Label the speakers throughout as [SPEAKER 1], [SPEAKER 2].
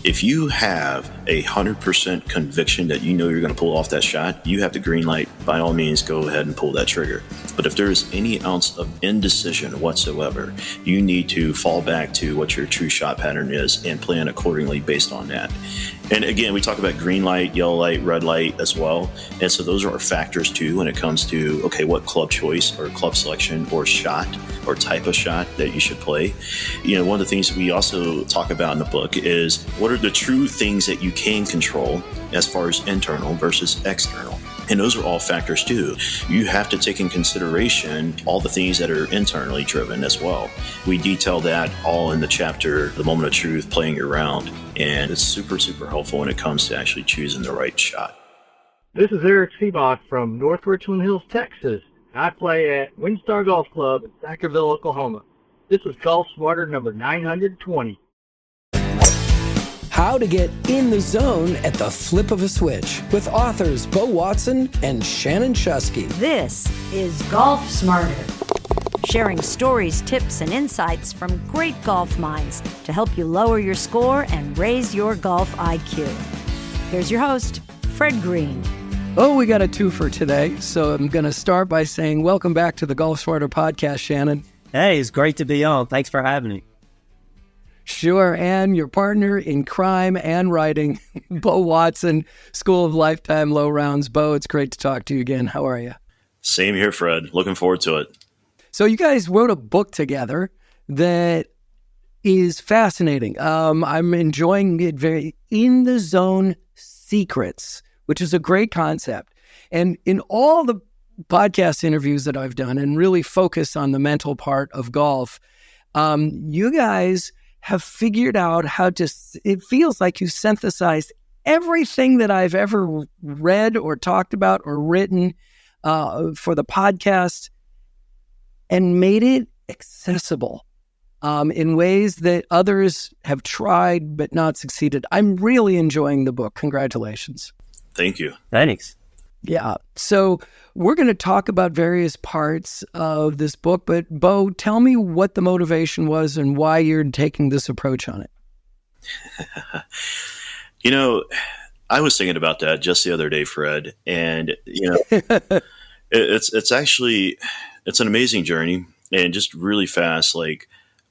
[SPEAKER 1] If you have 100% conviction that you know you're going to pull off that shot, you have the green light. By all means, go ahead and pull that trigger. But if there is any ounce of indecision whatsoever, you need to fall back to what your true shot pattern is and plan accordingly based on that. And again, we talk about green light, yellow light, red light as well. And so those are factors too when it comes to, okay, what club choice or club selection or shot or type of shot that you should play. One of the things we also talk about in the book is what are the true things that you can control as far as internal versus external. And those are all factors too. You have to take in consideration all the things that are internally driven as well. We detail that all in the chapter, The Moment of Truth, Playing Your Round. And it's super, super helpful when it comes to actually choosing the right shot.
[SPEAKER 2] This is Eric Seabach from North Richland Hills, Texas. I play at Windstar Golf Club in Sacramento, Oklahoma. This is Golf Smarter number 920.
[SPEAKER 3] How to get in the zone at the flip of a switch with authors Bo Watson and Shannon Shuskey.
[SPEAKER 4] This is Golf Smarter, sharing stories, tips, and insights from great golf minds to help you lower your score and raise your golf IQ. Here's your host, Fred Green.
[SPEAKER 3] Oh, we got a twofer today, so I'm going to start by saying welcome back to the Golf Smarter podcast, Shannon.
[SPEAKER 5] Hey, it's great to be on. Thanks for having me.
[SPEAKER 3] Sure, and your partner in crime and writing, Bo Watson, School of Lifetime Low Rounds. Bo, it's great to talk to you again. How are you?
[SPEAKER 1] Same here, Fred. Looking forward to it.
[SPEAKER 3] So you guys wrote a book together that is fascinating. I'm enjoying it very in the zone secrets, which is a great concept. And in all the podcast interviews that I've done and really focus on the mental part of golf, you guys have figured out how to, it feels like you synthesized everything that I've ever read or talked about or written for the podcast and made it accessible in ways that others have tried but not succeeded. I'm really enjoying the book. Congratulations.
[SPEAKER 1] Thank you.
[SPEAKER 5] Thanks.
[SPEAKER 3] Yeah. So we're going to talk about various parts of this book, but Bo, tell me what the motivation was and why you're taking this approach on it.
[SPEAKER 1] I was thinking about that just the other day, Fred, and it's an amazing journey and just really fast. Like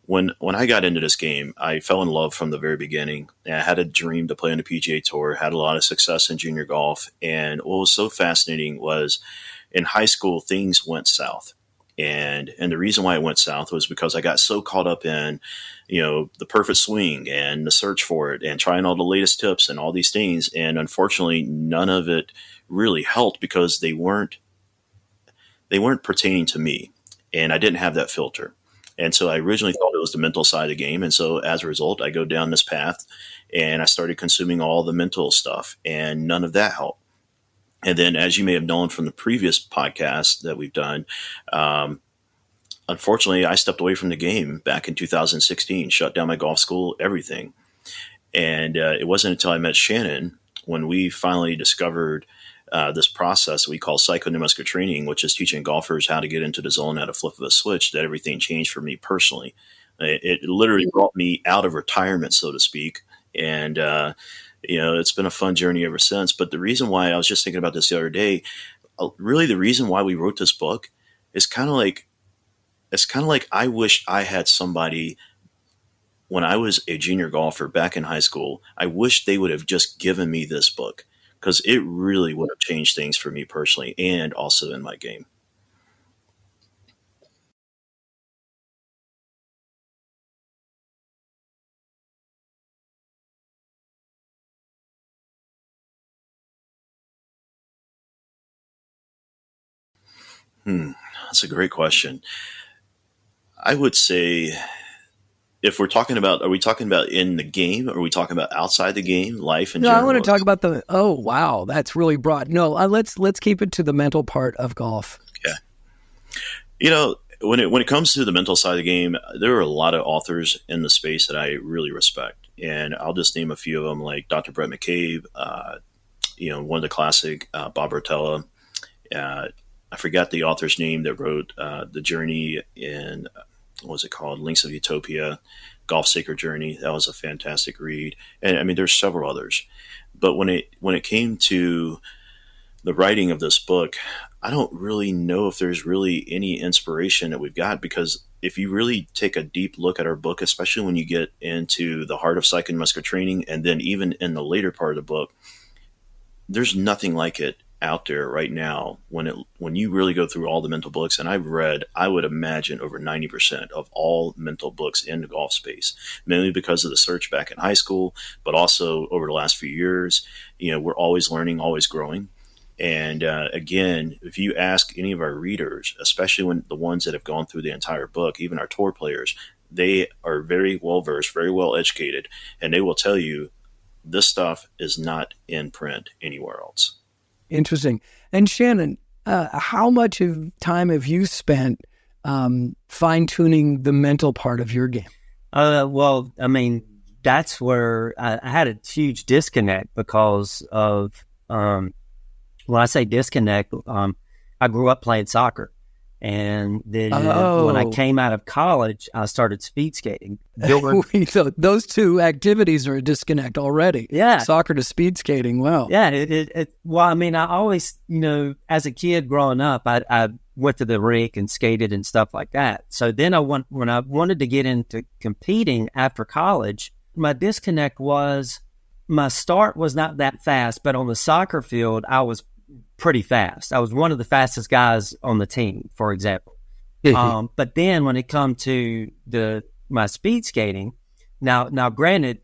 [SPEAKER 1] when I got into this game, I fell in love from the very beginning. I had a dream to play on the PGA Tour, had a lot of success in junior golf. And what was so fascinating was in high school, things went south. And the reason why it went south was because I got so caught up in, the perfect swing and the search for it and trying all the latest tips and all these things. And unfortunately, none of it really helped because they weren't pertaining to me. And I didn't have that filter. And so I originally thought it was the mental side of the game. And so as a result, I go down this path and I started consuming all the mental stuff and none of that helped. And then as you may have known from the previous podcast that we've done, unfortunately, I stepped away from the game back in 2016, shut down my golf school, everything. And it wasn't until I met Shannon when we finally discovered this process we call psychoneuromuscular training, which is teaching golfers how to get into the zone at a flip of a switch, that everything changed for me personally. It literally brought me out of retirement, so to speak. And, it's been a fun journey ever since. But the reason why I was just thinking about this the other day, really the reason why we wrote this book is kind of like I wish I had somebody when I was a junior golfer back in high school. I wish they would have just given me this book, because it really would have changed things for me personally and also in my game. That's a great question. I would say, if we're talking about, are we talking about in the game? Or are we talking about outside the game, life in general?
[SPEAKER 3] No, I want to talk about oh, wow, that's really broad. No, let's keep it to the mental part of golf.
[SPEAKER 1] Okay. When it comes to the mental side of the game, there are a lot of authors in the space that I really respect. And I'll just name a few of them, like Dr. Brett McCabe, one of the classic, Bob Rotella. I forgot the author's name that wrote The Journey in, what was it called? Links of Utopia. Golf Sacred Journey. That was a fantastic read. And I mean, there's several others. But when it came to the writing of this book, I don't really know if there's really any inspiration that we've got, because if you really take a deep look at our book, especially when you get into the heart of psych and muscular training, and then even in the later part of the book, there's nothing like it out there right now. When you really go through all the mental books, and I've read, I would imagine, over 90% of all mental books in the golf space, mainly because of the search back in high school, but also over the last few years, we're always learning, always growing. And again, if you ask any of our readers, especially when the ones that have gone through the entire book, even our tour players, they are very well versed, very well educated, and they will tell you this stuff is not in print anywhere else.
[SPEAKER 3] Interesting. And Shannon, how much of time have you spent fine-tuning the mental part of your game?
[SPEAKER 5] Well, I mean, that's where I had a huge disconnect because of when I say disconnect, I grew up playing soccer. And then when I came out of college, I started speed skating.
[SPEAKER 3] So those two activities are a disconnect already.
[SPEAKER 5] Yeah.
[SPEAKER 3] Soccer to speed skating. Wow.
[SPEAKER 5] Yeah. Well, I mean, I always, as a kid growing up, I went to the rink and skated and stuff like that. So then when I wanted to get into competing after college, my disconnect was my start was not that fast, but on the soccer field, I was pretty fast. I was one of the fastest guys on the team, for example. But then when it come to my speed skating, now granted,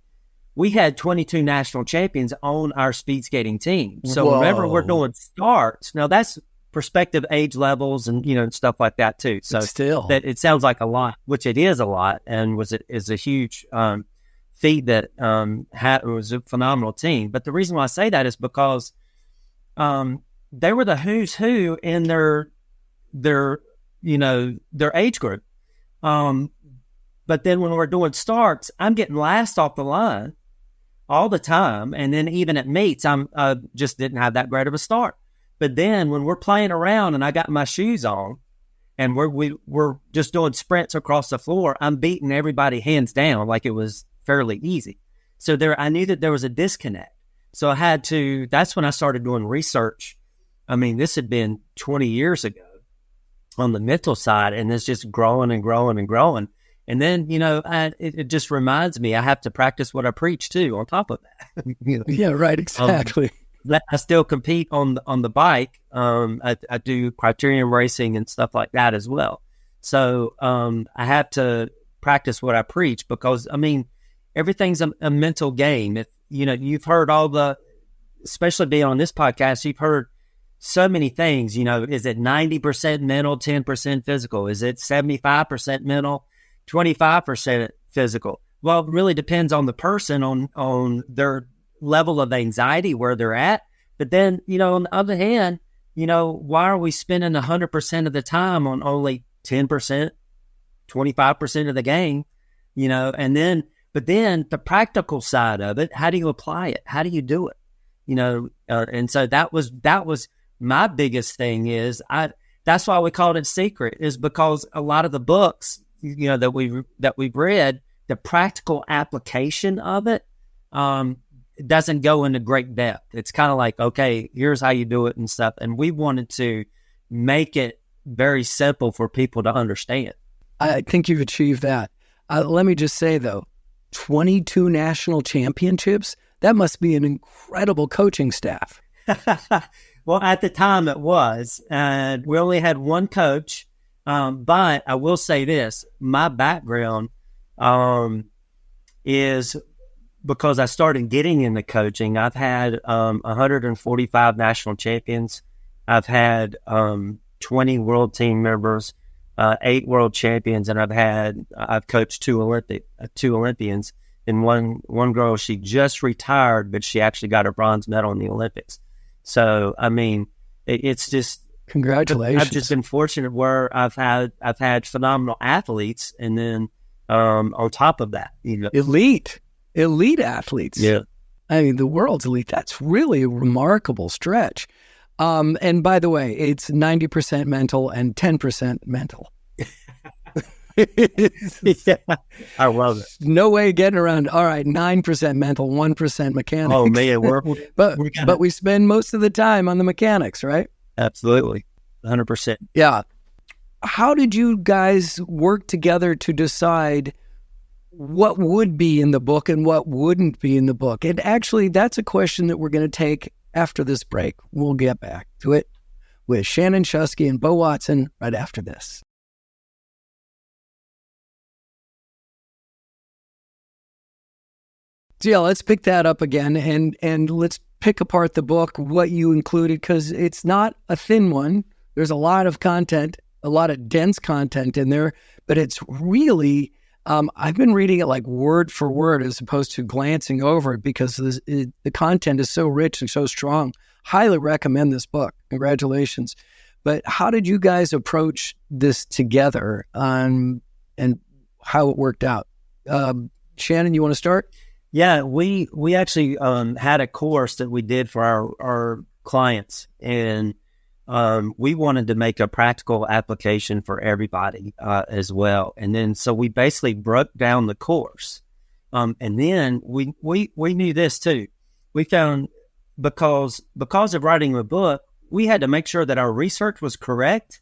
[SPEAKER 5] we had 22 national champions on our speed skating team. So Remember, we're doing starts. Now that's perspective age levels and, stuff like that too. So
[SPEAKER 3] still,
[SPEAKER 5] that it sounds like a lot, which it is a lot, and is a huge feat that was a phenomenal team. But the reason why I say that is because they were the who's who in their age group. But then when we're doing starts, I'm getting last off the line all the time. And then even at meets, I just didn't have that great of a start. But then when we're playing around and I got my shoes on and we're just doing sprints across the floor, I'm beating everybody hands down like it was fairly easy. So I knew that there was a disconnect. So that's when I started doing research. I mean, this had been 20 years ago on the mental side, and it's just growing and growing and growing. And then, it just reminds me I have to practice what I preach too on top of that.
[SPEAKER 3] Yeah, right, exactly.
[SPEAKER 5] I still compete on the bike. I do criterium racing and stuff like that as well. So I have to practice what I preach because, I mean, everything's a mental game. If you've heard especially being on this podcast, you've heard so many things. Is it 90% mental, 10% physical? Is it 75% mental, 25% physical? Well, it really depends on the person, on their level of anxiety, where they're at. But then, on the other hand, why are we spending 100% of the time on only 10%, 25% of the game? But then the practical side of it, how do you apply it? How do you do it? And so that was my biggest thing that's why we called it secret, is because a lot of the books, that we've read, the practical application of it, doesn't go into great depth. It's kind of like, okay, here's how you do it and stuff. And we wanted to make it very simple for people to understand.
[SPEAKER 3] I think you've achieved that. Let me just say though, 22 national championships, that must be an incredible coaching staff.
[SPEAKER 5] Well, at the time it was, and we only had one coach. But I will say this, my background is because I started getting into coaching. I've had 145 national champions. I've had 20 world team members, 8 world champions, and I've coached two Olympians. And one girl, she just retired, but she actually got a bronze medal in the Olympics. So, I mean, it's just,
[SPEAKER 3] congratulations.
[SPEAKER 5] I've just been fortunate where I've had phenomenal athletes, and then on top of that,
[SPEAKER 3] elite athletes.
[SPEAKER 5] Yeah,
[SPEAKER 3] I mean, the world's elite. That's really a remarkable stretch. And by the way, it's 90% mental and 10% mental.
[SPEAKER 5] Yeah, I love it.
[SPEAKER 3] No way getting around. All right, 9% mental, 1% mechanics.
[SPEAKER 5] Oh man,
[SPEAKER 3] but we spend most of the time on the mechanics, right?
[SPEAKER 5] Absolutely, 100%.
[SPEAKER 3] Yeah. How did you guys work together to decide what would be in the book and what wouldn't be in the book? And actually, that's a question that we're going to take after this break. We'll get back to it with Shannon Shuskey and Bo Watson right after this. So yeah, let's pick that up again and let's pick apart the book, what you included, because it's not a thin one. There's a lot of content, a lot of dense content in there, but it's really, I've been reading it like word for word as opposed to glancing over it because the content is so rich and so strong. Highly recommend this book. Congratulations. But how did you guys approach this together and how it worked out? Shannon, you want to start?
[SPEAKER 5] Yeah, we actually had a course that we did for our clients, and we wanted to make a practical application for everybody as well. And then so we basically broke down the course, and then we knew this too. We found because of writing a book, we had to make sure that our research was correct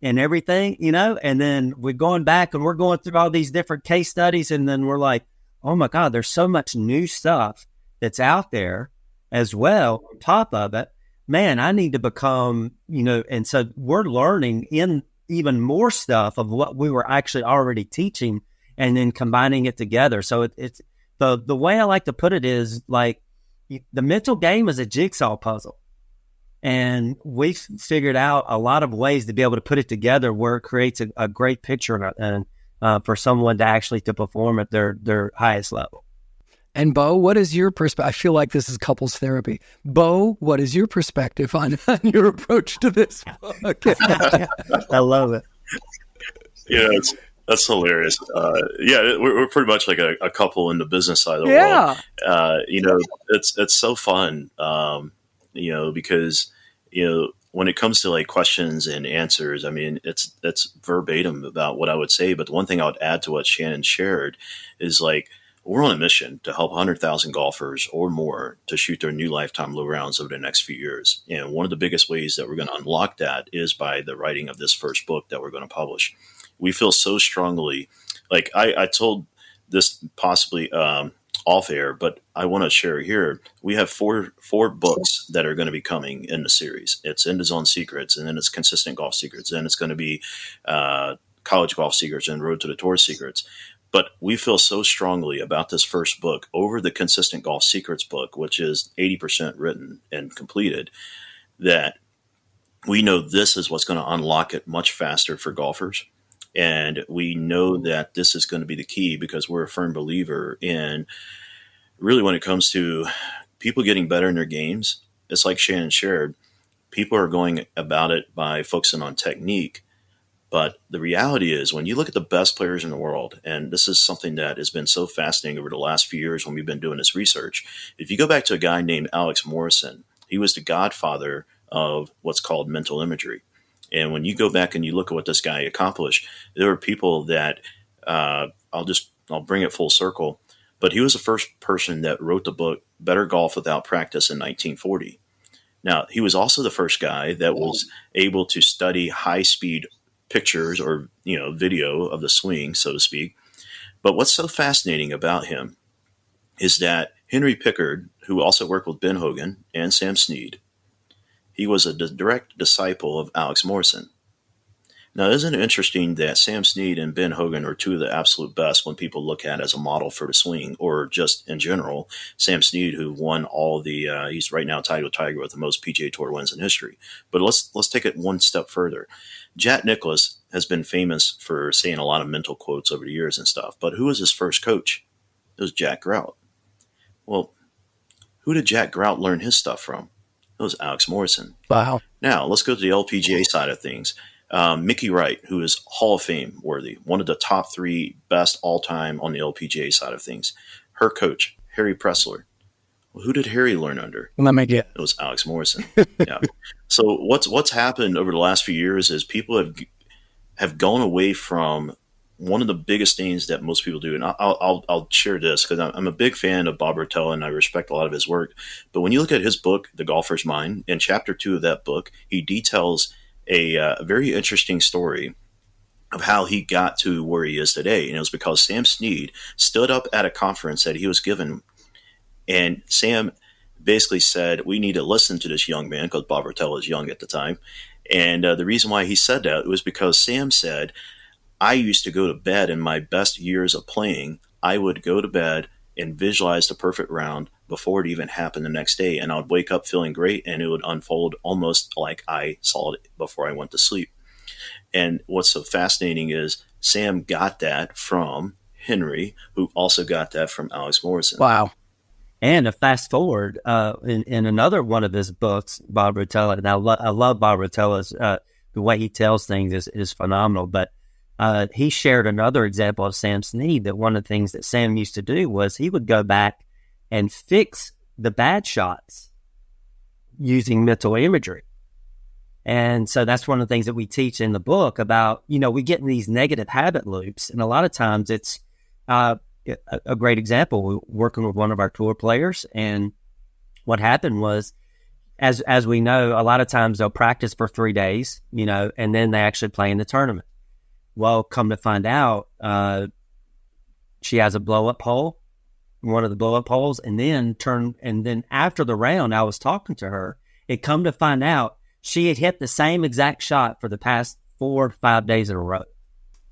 [SPEAKER 5] and everything, and then we're going back and we're going through all these different case studies, and then we're like, oh my God, there's so much new stuff that's out there as well on top of it. Man, I need to become, and so we're learning in even more stuff of what we were actually already teaching and then combining it together. So it's the way I like to put it is like the mental game is a jigsaw puzzle. And we've figured out a lot of ways to be able to put it together where it creates a great picture and for someone to actually to perform at their highest level.
[SPEAKER 3] And Bo, what is your perspective? I feel like this is couples therapy. Bo, what is your perspective on your approach to this book?
[SPEAKER 5] I love it.
[SPEAKER 1] Yeah, that's hilarious. We're pretty much like a couple in the business side of the world. It's so fun, because when it comes to like questions and answers, I mean, it's verbatim about what I would say. But the one thing I would add to what Shannon shared is like, we're on a mission to help 100,000 golfers or more to shoot their new lifetime low rounds over the next few years. And one of the biggest ways that we're going to unlock that is by the writing of this first book that we're going to publish. We feel so strongly, like I told this possibly off air, but I want to share here. We have four books that are going to be coming in the series. It's In the Zone Secrets, and then it's Consistent Golf Secrets, and it's going to be College Golf Secrets and Road to the Tour Secrets. But we feel so strongly about this first book over the Consistent Golf Secrets book, which is 80% written and completed, that we know this is what's going to unlock it much faster for golfers. And we know that this is going to be the key because we're a firm believer in really when it comes to people getting better in their games. It's like Shannon shared, people are going about it by focusing on technique. But the reality is when you look at the best players in the world, and this is something that has been so fascinating over the last few years when we've been doing this research, if you go back to a guy named Alex Morrison, he was the godfather of what's called mental imagery. And when you go back and you look at what this guy accomplished, there were people that I'll bring it full circle, but he was the first person that wrote the book Better Golf Without Practice in 1940. Now, he was also the first guy that was able to study high-speed pictures or video of the swing, so to speak. But what's so fascinating about him is that Henry Pickard, who also worked with Ben Hogan and Sam Snead, he was a direct disciple of Alex Morrison. Now, isn't it interesting that Sam Snead and Ben Hogan are two of the absolute best when people look at as a model for the swing, or just in general? Sam Snead, who won all the, he's right now tied with Tiger with the most PGA Tour wins in history. But let's take it one step further. Jack Nicklaus has been famous for saying a lot of mental quotes over the years and stuff. But who was his first coach? It was Jack Grout. Well, who did Jack Grout learn his stuff from? It was Alex Morrison.
[SPEAKER 3] Wow.
[SPEAKER 1] Now, let's go to the LPGA side of things. Mickey Wright, who is Hall of Fame worthy, one of the top three best all-time on the LPGA side of things. Her coach, Harry Pressler. Well, who did Harry learn under?
[SPEAKER 3] Let me get.
[SPEAKER 1] It was Alex Morrison. Yeah. So what's happened over the last few years is people have gone away from one of the biggest things that most people do, and I'll share this because I'm a big fan of Bob Rotella and I respect a lot of his work. But when you look at his book, The Golfer's Mind, in chapter 2 of that book, he details a very interesting story of how he got to where he is today. And it was because Sam Snead stood up at a conference that he was given, and Sam basically said, we need to listen to this young man, because Bob Rotella was young at the time. And the reason why he said that was because Sam said, I used to go to bed in my best years of playing. I would go to bed and visualize the perfect round before it even happened the next day. And I would wake up feeling great, and it would unfold almost like I saw it before I went to sleep. And what's so fascinating is Sam got that from Henry, who also got that from Alex Morrison.
[SPEAKER 3] Wow.
[SPEAKER 5] And a fast forward in another one of his books, Bob Rotella, and I love Bob Rotella's, the way he tells things is phenomenal. But he shared another example of Sam Snead, that one of the things that Sam used to do was he would go back and fix the bad shots using mental imagery. And so that's one of the things that we teach in the book about, we get in these negative habit loops. And a lot of times it's a great example. We were working with one of our tour players, and what happened was, as we know, a lot of times they'll practice for 3 days, and then they actually play in the tournament. Well, come to find out, she has a blow-up hole, one of the blow-up holes, and then after the round, I was talking to her. It come to find out she had hit the same exact shot for the past 4 or 5 days in a row.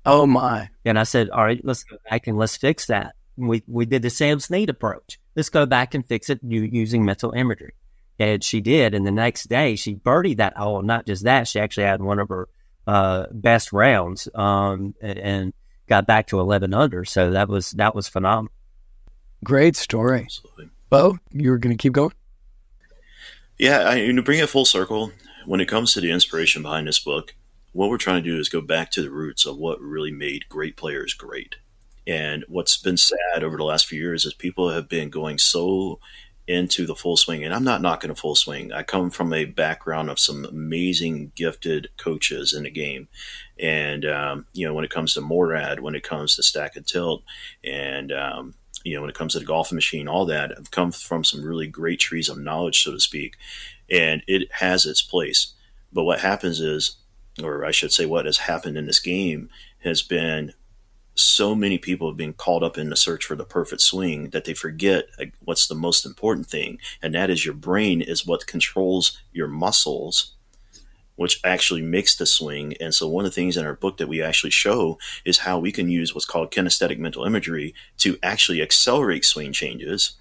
[SPEAKER 3] Oh my.
[SPEAKER 5] And I said, all right, let's go back and let's fix that. We did the Sam Snead approach. Let's go back and fix it using mental imagery. And she did. And the next day she birdied that hole. Not just that, she actually had one of her best rounds and got back to 11 under. So that was phenomenal.
[SPEAKER 3] Great story.
[SPEAKER 1] Absolutely.
[SPEAKER 3] Bo, you were going to keep going?
[SPEAKER 1] Yeah, to bring it full circle, when it comes to the inspiration behind this book, what we're trying to do is go back to the roots of what really made great players great. And what's been sad over the last few years is people have been going so into the full swing. And I'm not knocking a full swing. I come from a background of some amazing, gifted coaches in the game. And, when it comes to Morad, when it comes to stack and tilt, and, when it comes to the golfing machine, all that, I've come from some really great trees of knowledge, so to speak. And it has its place. But what happens is, or I should say what has happened in this game, has been so many people have been caught up in the search for the perfect swing that they forget what's the most important thing, and that is your brain is what controls your muscles, which actually makes the swing. And so one of the things in our book that we actually show is how we can use what's called kinesthetic mental imagery to actually accelerate swing changes.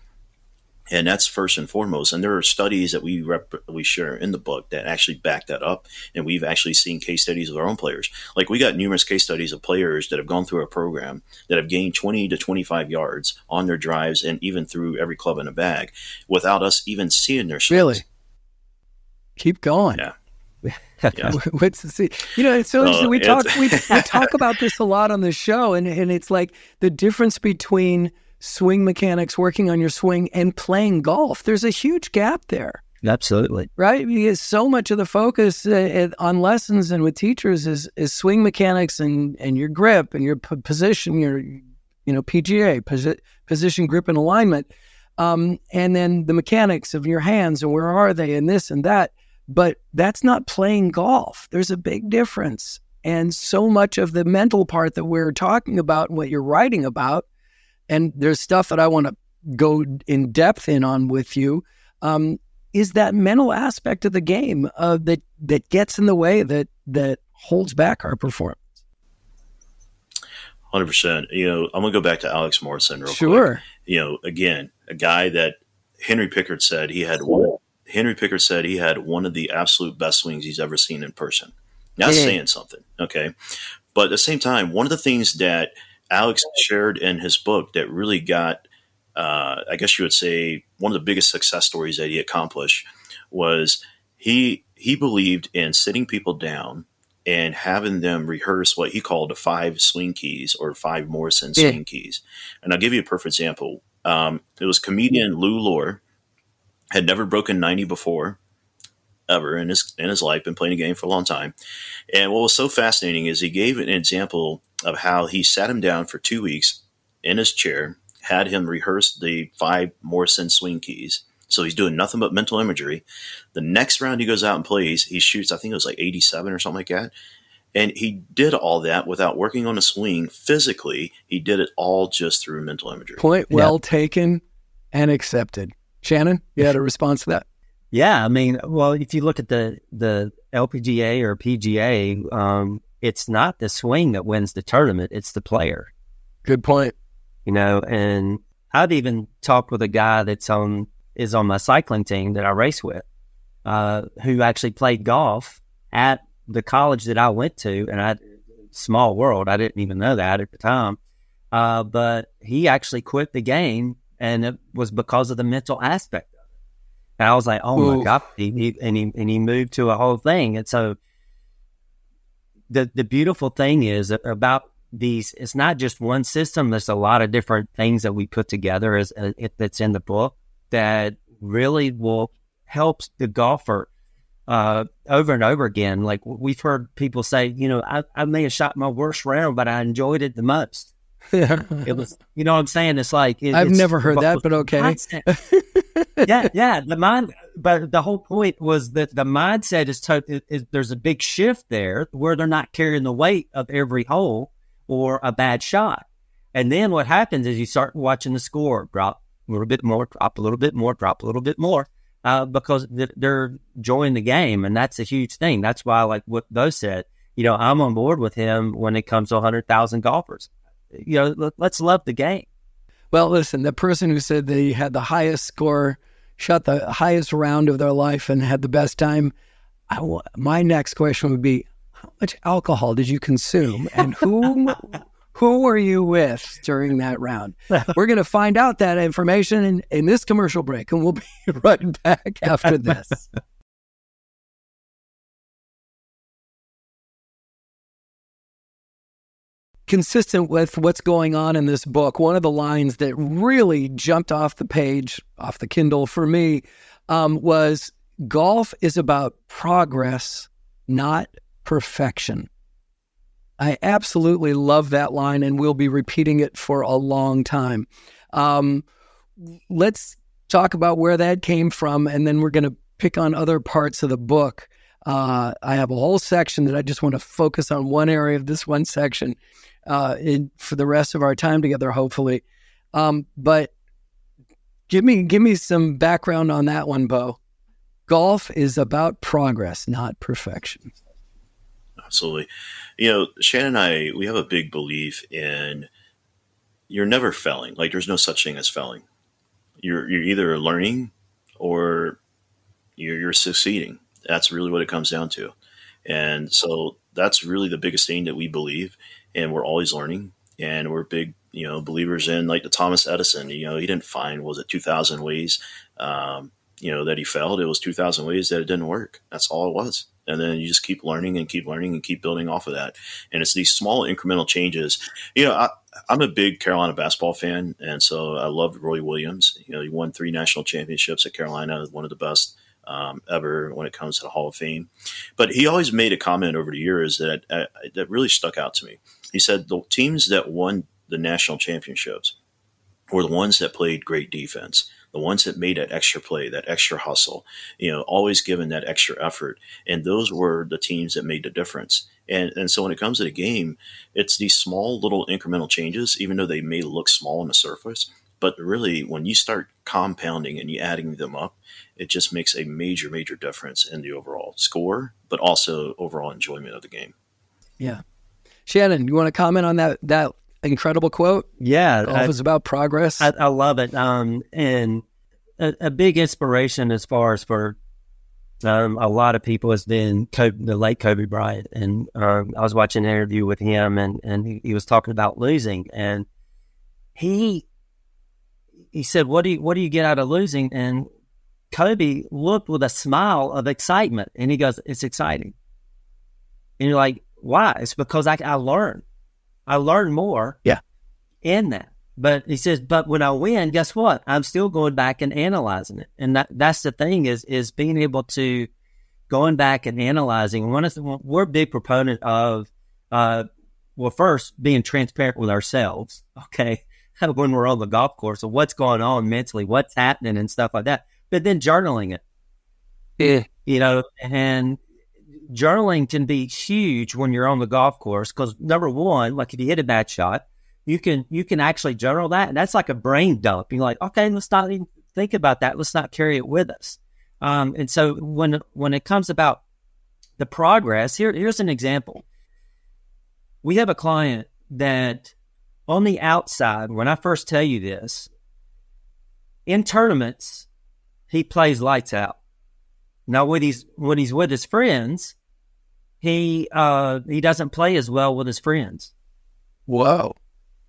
[SPEAKER 1] And that's first and foremost. And there are studies that we share in the book that actually back that up. And we've actually seen case studies of our own players. Like, we got numerous case studies of players that have gone through a program that have gained 20 to 25 yards on their drives and even through every club in a bag without us even seeing their swings.
[SPEAKER 3] Really? Keep going.
[SPEAKER 1] Yeah.
[SPEAKER 3] Yeah. What's the it's so interesting. We talk about this a lot on the show, and it's like the difference between swing mechanics, working on your swing, and playing golf. There's a huge gap there.
[SPEAKER 5] Absolutely.
[SPEAKER 3] Right? Because so much of the focus on lessons and with teachers is swing mechanics and your grip and your position, your PGA, position, grip, and alignment. And then the mechanics of your hands and where are they and this and that. But that's not playing golf. There's a big difference. And so much of the mental part that we're talking about and what you're writing about, and there's stuff that I want to go in depth on with you, is that mental aspect of the game that gets in the way, that holds back our performance.
[SPEAKER 1] 100%. I'm going to go back to Alex Morrison real quick.
[SPEAKER 3] Sure.
[SPEAKER 1] Again, a guy that Henry Pickard said he had one. Henry Pickard said he had one of the absolute best swings he's ever seen in person. That's saying something, okay? But at the same time, one of the things that Alex shared in his book that really got, I guess you would say, one of the biggest success stories that he accomplished was he believed in sitting people down and having them rehearse what he called the 5 swing keys, or 5 Morrison swing keys. And I'll give you a perfect example. It was comedian Lou Lore, had never broken 90 before, ever in his life, been playing the game for a long time. And what was so fascinating is he gave an example of how he sat him down for 2 weeks in his chair, had him rehearse the 5 Morrison swing keys. So he's doing nothing but mental imagery. The next round he goes out and plays, he shoots, I think it was like 87 or something like that. And he did all that without working on a swing physically. He did it all just through mental imagery.
[SPEAKER 3] Point well taken and accepted. Shannon, you had a response to that?
[SPEAKER 5] Yeah, I mean, well, if you look at the LPGA or PGA, it's not the swing that wins the tournament; it's the player.
[SPEAKER 3] Good point.
[SPEAKER 5] You know, and I've even talked with a guy is on my cycling team that I race with, who actually played golf at the college that I went to, and small world, I didn't even know that at the time, but he actually quit the game, and it was because of the mental aspect. And I was like, oh my God. He moved to a whole thing. And so the beautiful thing is about these, it's not just one system. There's a lot of different things that we put together that's in the book that really will help the golfer over and over again. Like we've heard people say, you know, I may have shot my worst round, but I enjoyed it the most. It was, you know what I'm saying? It's like,
[SPEAKER 3] I've never heard that, but okay.
[SPEAKER 5] yeah. But the whole point was that the mindset is there's a big shift there where they're not carrying the weight of every hole or a bad shot. And then what happens is you start watching the score drop a little bit more, drop a little bit more, drop a little bit more, because they're enjoying the game. And that's a huge thing. That's why, like what Bo said, you know, I'm on board with him when it comes to 100,000 golfers. You know, let's love the game.
[SPEAKER 3] Well, listen, the person who said they had the highest score, shot the highest round of their life and had the best time, my next question would be, how much alcohol did you consume? And who were you with during that round? We're going to find out that information in this commercial break, and we'll be right back after this. Consistent with what's going on in this book, one of the lines that really jumped off the page, off the Kindle for me, was golf is about progress, not perfection. I absolutely love that line, and we'll be repeating it for a long time. Let's talk about where that came from, and then we're going to pick on other parts of the book. I have a whole section that I just want to focus on one area of this one section for the rest of our time together, hopefully. But give me some background on that one, Bo. Golf is about progress, not perfection.
[SPEAKER 1] Absolutely. You know, Shannon and I, we have a big belief in you're never failing. Like there's no such thing as failing. You're either learning or you're succeeding. That's really what it comes down to. And so that's really the biggest thing that we believe. And we're always learning. And we're big, you know, believers in like the Thomas Edison. You know, he didn't find, was it 2,000 ways, you know, that he failed. It was 2,000 ways that it didn't work. That's all it was. And then you just keep learning and keep building off of that. And it's these small incremental changes. You know, I'm a big Carolina basketball fan. And so I loved Roy Williams. You know, he won 3 national championships at Carolina, one of the best ever when it comes to the Hall of Fame. But he always made a comment over the years that really stuck out to me. He said the teams that won the national championships were the ones that played great defense, the ones that made that extra play, that extra hustle, you know, always given that extra effort. And those were the teams that made the difference. And so when it comes to the game, it's these small little incremental changes, even though they may look small on the surface. But really, when you start compounding and you adding them up, it just makes a major, major difference in the overall score, but also overall enjoyment of the game.
[SPEAKER 3] Yeah. Shannon, you want to comment on that incredible quote?
[SPEAKER 5] Yeah.
[SPEAKER 3] Golf is about progress.
[SPEAKER 5] I love it. And a big inspiration as far as for a lot of people has been the late Kobe Bryant. And I was watching an interview with him, and he was talking about losing. And he said, what do you get out of losing? And Kobe looked with a smile of excitement, and he goes, it's exciting. And you're like, why? It's because I learn more in that. But he says, but when I win, guess what? I'm still going back and analyzing it. And that's the thing is being able to going back and analyzing. We're a big proponent of, well, first being transparent with ourselves, okay, when we're on the golf course, of what's going on mentally, what's happening and stuff like that, but then journaling it.
[SPEAKER 3] Yeah.
[SPEAKER 5] You know, and journaling can be huge when you're on the golf course because, number one, like if you hit a bad shot, you can actually journal that, and that's like a brain dump. You're like, okay, let's not even think about that. Let's not carry it with us. And so when it comes about the progress, here's an example. We have a client that on the outside, when I first tell you this, in tournaments, he plays lights out. Now, when he's with his friends, he doesn't play as well with his friends.
[SPEAKER 3] Whoa.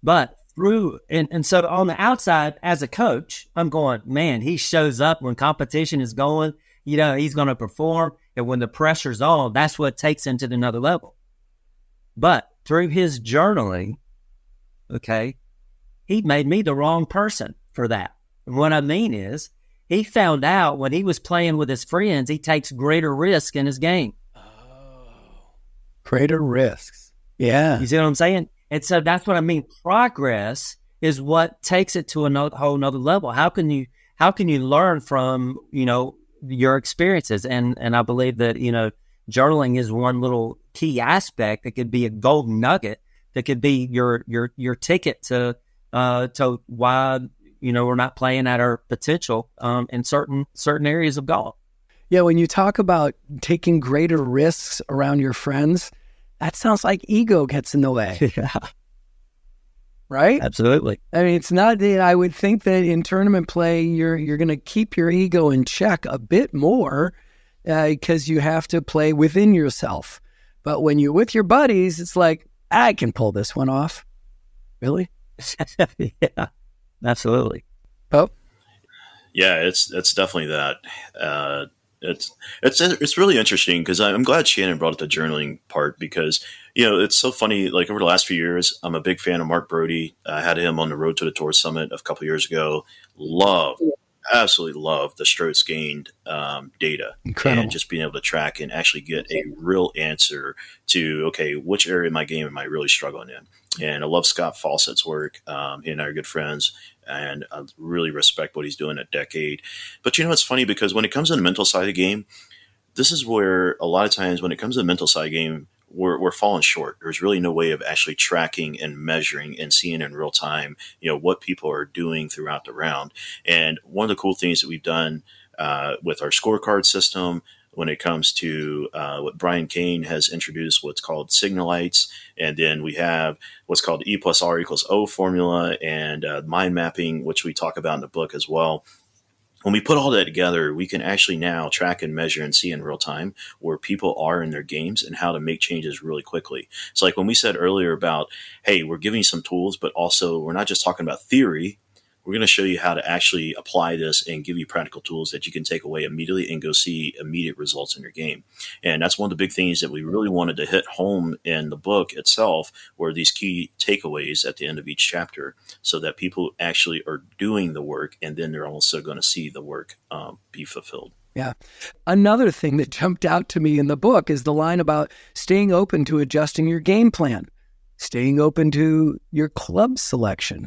[SPEAKER 5] But so on the outside, as a coach, I'm going, man, he shows up when competition is going, you know, he's going to perform. And when the pressure's on, that's what takes him to another level. But through his journaling, okay, he made me the wrong person for that. And what I mean is, he found out when he was playing with his friends, he takes greater risk in his game.
[SPEAKER 3] Oh, greater risks. Yeah.
[SPEAKER 5] You see what I'm saying? And so that's what I mean. Progress is what takes it to a whole nother level. How can you learn from, you know, your experiences? And I believe that, you know, journaling is one little key aspect that could be a golden nugget that could be your ticket to why, you know, we're not playing at our potential in certain areas of golf.
[SPEAKER 3] Yeah, when you talk about taking greater risks around your friends, that sounds like ego gets in the way.
[SPEAKER 5] Yeah.
[SPEAKER 3] Right?
[SPEAKER 5] Absolutely.
[SPEAKER 3] I mean, it's not that I would think that in tournament play, you're going to keep your ego in check a bit more because you have to play within yourself. But when you're with your buddies, it's like, I can pull this one off. Really?
[SPEAKER 5] Yeah, absolutely.
[SPEAKER 3] Oh,
[SPEAKER 1] Yeah, it's definitely that. It's really interesting because I'm glad Shannon brought up the journaling part because, you know, it's so funny. Like over the last few years, I'm a big fan of Mark Brody. I had him on the Road to the Tour Summit a couple years ago. Absolutely love the strokes gained data.
[SPEAKER 3] Incredible.
[SPEAKER 1] And just being able to track and actually get a real answer to, okay, which area of my game am I really struggling in? And I love Scott Fawcett's work. He and I are good friends, and I really respect what he's doing at Decade. But, you know, it's funny because when it comes to the mental side of the game, this is where a lot of times when it comes to the mental side of the game, we're falling short. There's really no way of actually tracking and measuring and seeing in real time, you know, what people are doing throughout the round. And one of the cool things that we've done with our scorecard system when it comes to what Brian Kane has introduced, what's called signal lights. And then we have what's called E plus R equals O formula and mind mapping, which we talk about in the book as well. When we put all that together, we can actually now track and measure and see in real time where people are in their games and how to make changes really quickly. So like when we said earlier about, hey, we're giving you some tools, but also we're not just talking about theory. We're going to show you how to actually apply this and give you practical tools that you can take away immediately and go see immediate results in your game. And that's one of the big things that we really wanted to hit home in the book itself were these key takeaways at the end of each chapter so that people actually are doing the work and then they're also going to see the work be fulfilled.
[SPEAKER 3] yeah. Another thing that jumped out to me in the book is the line about staying open to adjusting your game plan, staying open to your club selection,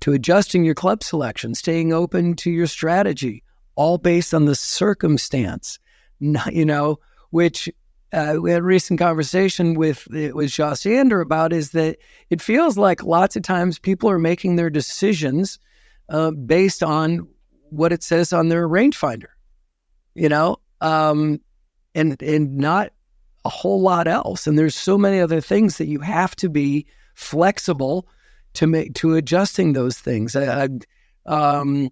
[SPEAKER 3] to adjusting your club selection, staying open to your strategy, all based on the circumstance, you know, which we had a recent conversation with Josh Ander about is that it feels like lots of times people are making their decisions based on what it says on their rangefinder, you know, and not a whole lot else. And there's so many other things that you have to be flexible to adjusting those things. Who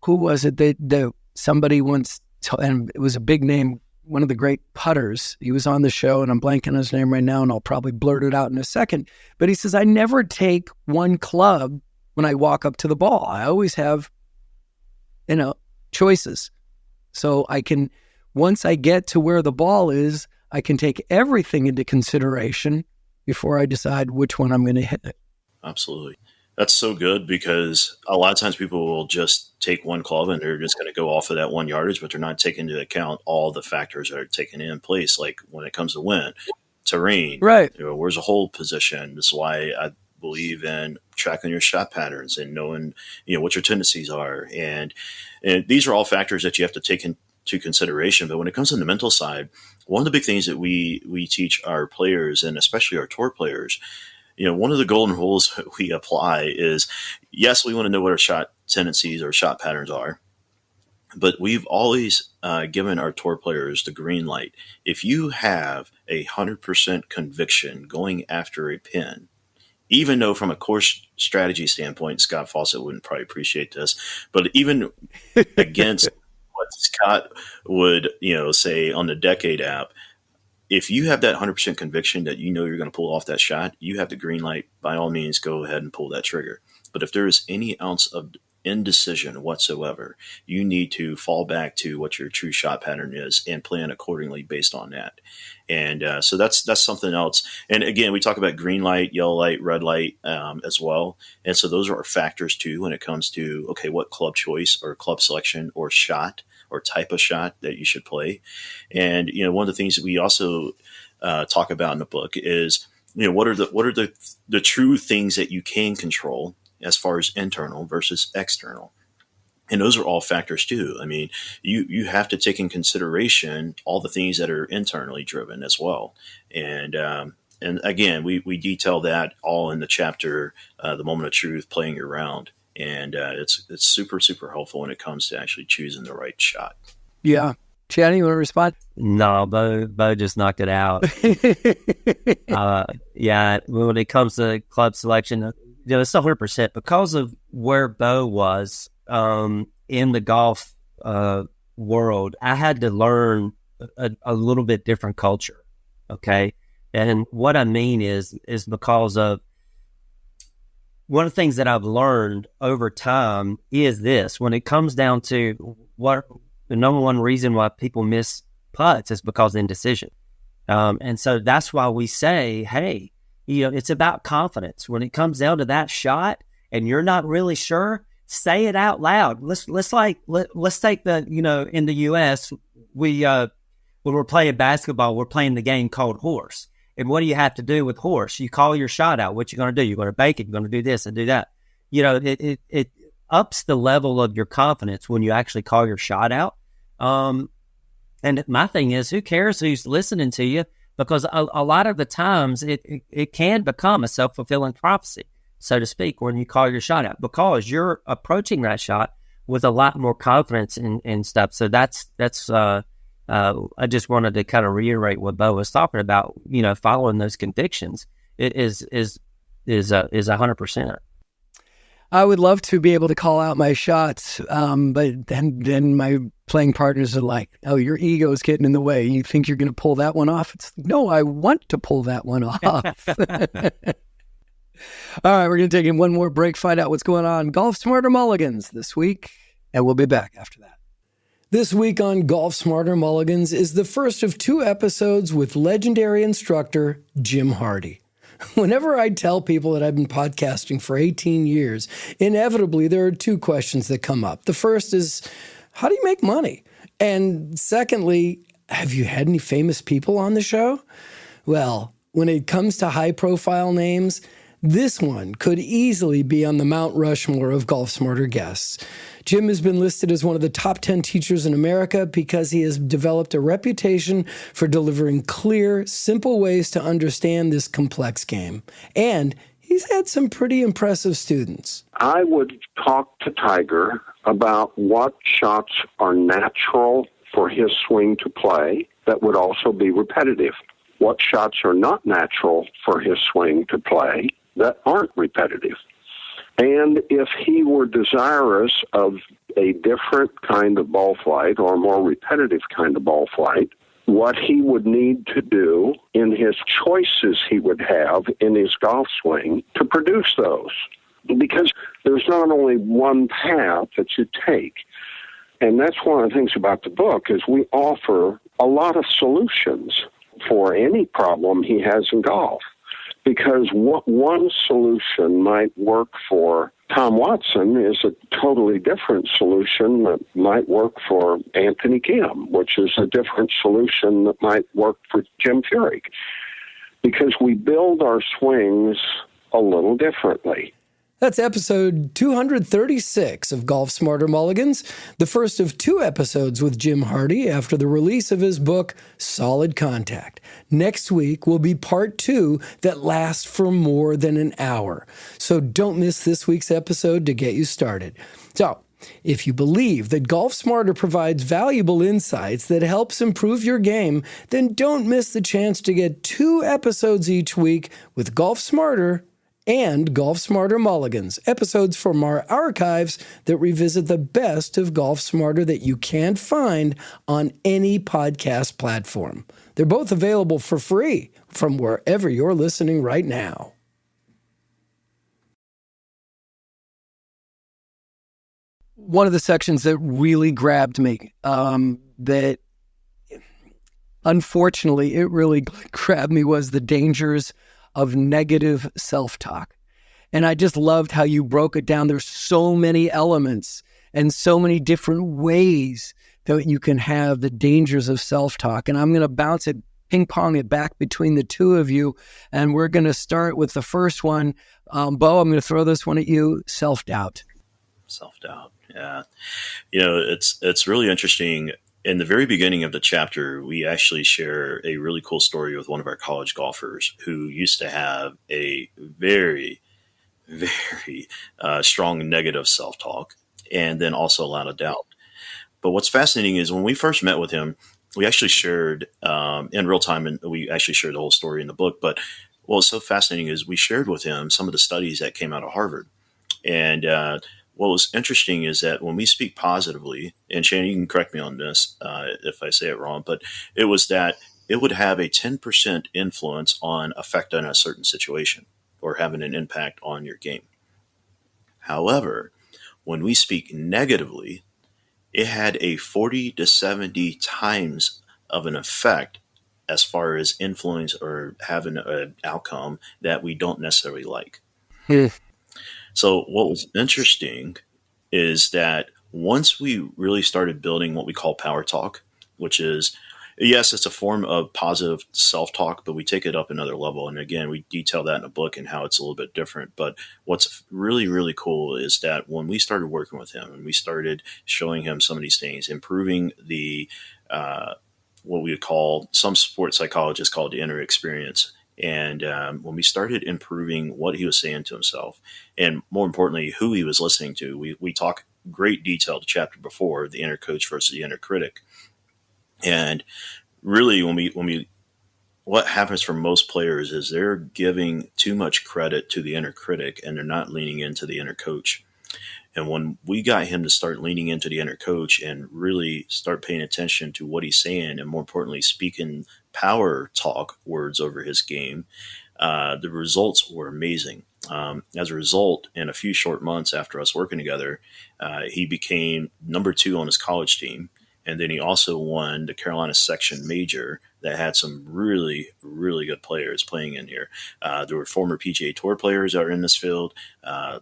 [SPEAKER 3] was it that somebody once, and it was a big name, one of the great putters. He was on the show, and I'm blanking on his name right now, and I'll probably blurt it out in a second. But he says, I never take one club when I walk up to the ball. I always have, you know, choices. So I can, once I get to where the ball is, I can take everything into consideration before I decide which one I'm going to hit.
[SPEAKER 1] Absolutely. That's so good, because a lot of times people will just take one club and they're just going to go off of that one yardage, but they're not taking into account all the factors that are taken in place. Like when it comes to wind, terrain,
[SPEAKER 3] Right.
[SPEAKER 1] Where's a hold position. This is why I believe in tracking your shot patterns and knowing, what your tendencies are. And these are all factors that you have to take into consideration. But when it comes to the mental side, one of the big things that we teach our players, and especially our tour players, one of the golden rules we apply is, yes, we want to know what our shot tendencies or shot patterns are, but we've always given our tour players the green light. If you have 100% conviction going after a pin, even though from a course strategy standpoint, Scott Fawcett wouldn't probably appreciate this, but even against what Scott would, say on the Decade app, if you have that 100% conviction that you're going to pull off that shot, you have the green light. By all means, go ahead and pull that trigger. But if there is any ounce of indecision whatsoever, you need to fall back to what your true shot pattern is and plan accordingly based on that. And so that's something else. And again, we talk about green light, yellow light, red light as well. And so those are our factors too when it comes to, okay, what club choice or club selection or shot or type of shot that you should play. And, one of the things that we also talk about in the book is, what are the true things that you can control as far as internal versus external. And those are all factors too. I mean, you have to take in consideration all the things that are internally driven as well. And again, we detail that all in the chapter, The Moment of Truth, Playing Your Round. And it's super, super helpful when it comes to actually choosing the right shot.
[SPEAKER 3] Yeah. Chad, you want to respond?
[SPEAKER 5] No, Bo just knocked it out. Yeah, when it comes to club selection, it's 100% because of where Bo was in the golf world. I had to learn a little bit different culture, okay? And what I mean is because of one of the things that I've learned over time is this: when it comes down to what the number one reason why people miss putts is because of indecision. And so that's why we say, hey, it's about confidence. When it comes down to that shot and you're not really sure, say it out loud. Let's take the, in the US, when we're playing basketball, we're playing the game called horse. And what do you have to do with horse? You call your shot out. What you going to do? You're going to bake it. You're going to do this and do that. It ups the level of your confidence when you actually call your shot out. And my thing is, who cares who's listening to you? Because a lot of the times it can become a self-fulfilling prophecy, so to speak, when you call your shot out, because you're approaching that shot with a lot more confidence and stuff. So that's I just wanted to kind of reiterate what Bo was talking about. Following those convictions is 100%.
[SPEAKER 3] I would love to be able to call out my shots, but then my playing partners are like, "Oh, your ego is getting in the way. You think you're going to pull that one off?" It's no, I want to pull that one off. All right, we're going to take in one more break, find out what's going on Golf Smarter Mulligans this week, and we'll be back after that. This week on Golf Smarter Mulligans is the first of 2 episodes with legendary instructor Jim Hardy. Whenever I tell people that I've been podcasting for 18 years, inevitably there are 2 questions that come up. The first is, how do you make money? And secondly, have you had any famous people on the show? Well, when it comes to high-profile names, this one could easily be on the Mount Rushmore of Golf Smarter guests. Jim has been listed as one of the top 10 teachers in America because he has developed a reputation for delivering clear, simple ways to understand this complex game. And he's had some pretty impressive students.
[SPEAKER 6] I would talk to Tiger about what shots are natural for his swing to play that would also be repetitive. What shots are not natural for his swing to play that aren't repetitive. And if he were desirous of a different kind of ball flight or a more repetitive kind of ball flight, what he would need to do in his choices he would have in his golf swing to produce those. Because there's not only one path that you take. And that's one of the things about the book is we offer a lot of solutions for any problem he has in golf. because what one solution might work for Tom Watson is a totally different solution that might work for Anthony Kim, which is a different solution that might work for Jim Furyk, because we build our swings a little differently.
[SPEAKER 3] That's episode 236 of Golf Smarter Mulligans, the first of 2 episodes with Jim Hardy after the release of his book, Solid Contact. Next week will be part 2 that lasts for more than an hour. So don't miss this week's episode to get you started. So, if you believe that Golf Smarter provides valuable insights that helps improve your game, then don't miss the chance to get 2 episodes each week with Golf Smarter and Golf Smarter Mulligans, episodes from our archives that revisit the best of Golf Smarter that you can't find on any podcast platform. They're both available for free from wherever you're listening right now. One of the sections that really grabbed me, that unfortunately it really grabbed me, was the dangers of negative self-talk. And I just loved how you broke it down. There's so many elements and so many different ways that you can have the dangers of self-talk. And I'm going to bounce it, ping-pong it back between the two of you. And we're going to start with the first one. Bo, I'm going to throw this one at you. Self-doubt.
[SPEAKER 1] Self-doubt, yeah. It's really interesting. In the very beginning of the chapter, we actually share a really cool story with one of our college golfers who used to have a very, very strong negative self-talk, and then also a lot of doubt. But what's fascinating is when we first met with him, we actually shared in real time, and we actually shared the whole story in the book. But what was so fascinating is we shared with him some of the studies that came out of Harvard. And what was interesting is that when we speak positively, and Shannon, you can correct me on this if I say it wrong, but it was that it would have a 10% influence on affecting a certain situation or having an impact on your game. However, when we speak negatively, it had a 40 to 70 times of an effect as far as influence or having an outcome that we don't necessarily like. So what was interesting is that once we really started building what we call power talk, which is, yes, it's a form of positive self-talk, but we take it up another level. And again, we detail that in the book and how it's a little bit different. But what's really, really cool is that when we started working with him and we started showing him some of these things, improving the, what we would call, some sports psychologists call it the inner experience. And when we started improving what he was saying to himself, and more importantly, who he was listening to, we talk great detail the chapter before, the inner coach versus the inner critic. And really, what happens for most players is they're giving too much credit to the inner critic and they're not leaning into the inner coach. And when we got him to start leaning into the inner coach and really start paying attention to what he's saying, and more importantly, speaking power talk words over his game, the results were amazing. As a result, in a few short months after us working together, he became number 2 on his college team. And then he also won the Carolina Section Major that had some really, really good players playing in here. There were former PGA Tour players that are in this field,